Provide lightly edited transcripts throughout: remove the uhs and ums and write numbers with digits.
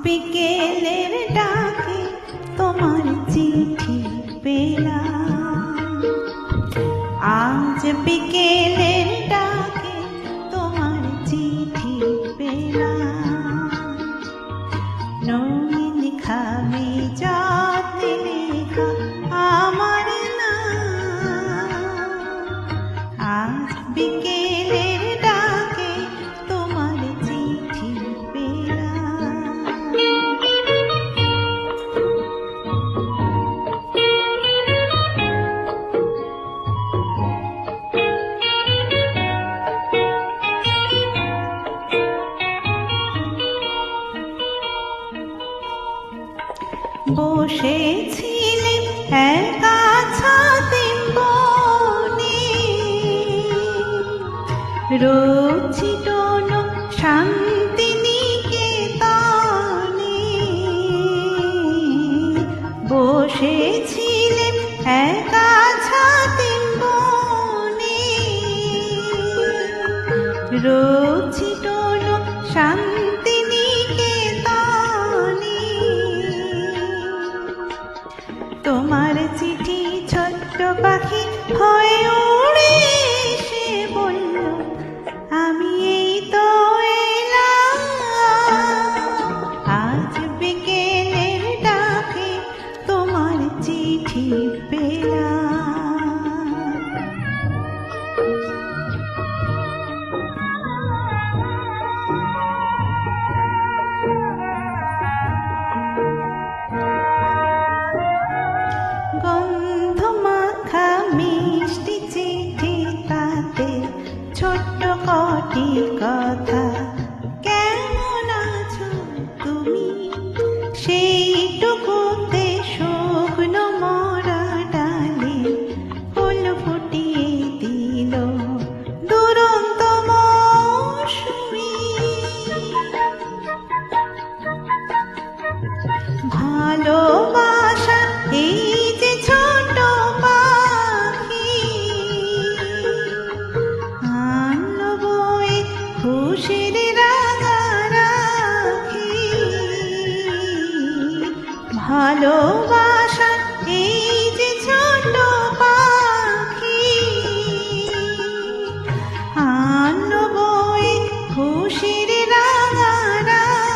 বিকেলের ডাকে তোমার চিঠি পেলাম, আজ বিকেলের ডাকে তোমার চিঠি পেলাম। রঙিন খামে যত্নে লেখা আমার নাম, আজ বিকেলের ডাকে তোমার চিঠি পেলাম। বসেছিলেন একা ছাদে বনে, রচিত শান্তিনিকেতনে। বসেছিলেন একা ছাদে বনে, রচিত শান্তিনিকেতনে। তোমার চিঠি ছোট্ট পাখি হয়ে উড়ে এসে বলল, আমি এই তো এলাম। আজ বিকেলের ডাকে তোমার চিঠি পেলাম। গন্ধ মাখা মিষ্টি চিঠি, তাতে ছোট্ট কটি কথা। কেমন আছো তুমি, সেইটুকুতে শুকনো মরা ডালে ফুল ফুটিয়ে দিল দুরন্ত মৌসুমী। ভালোবাসা এই যে ছোট পাখি, আনলো বয়ে খুশির রাঙারাখি। ভালোবাসা এই যে ছোট পাখি, আনলো বয়ে খুশির রাঙারাখি।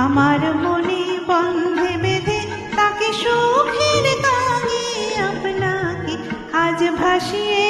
আমার মনে বন্ধে বেঁধে তাকে সুখের গানে আপনাকে আজ ভাসিয়ে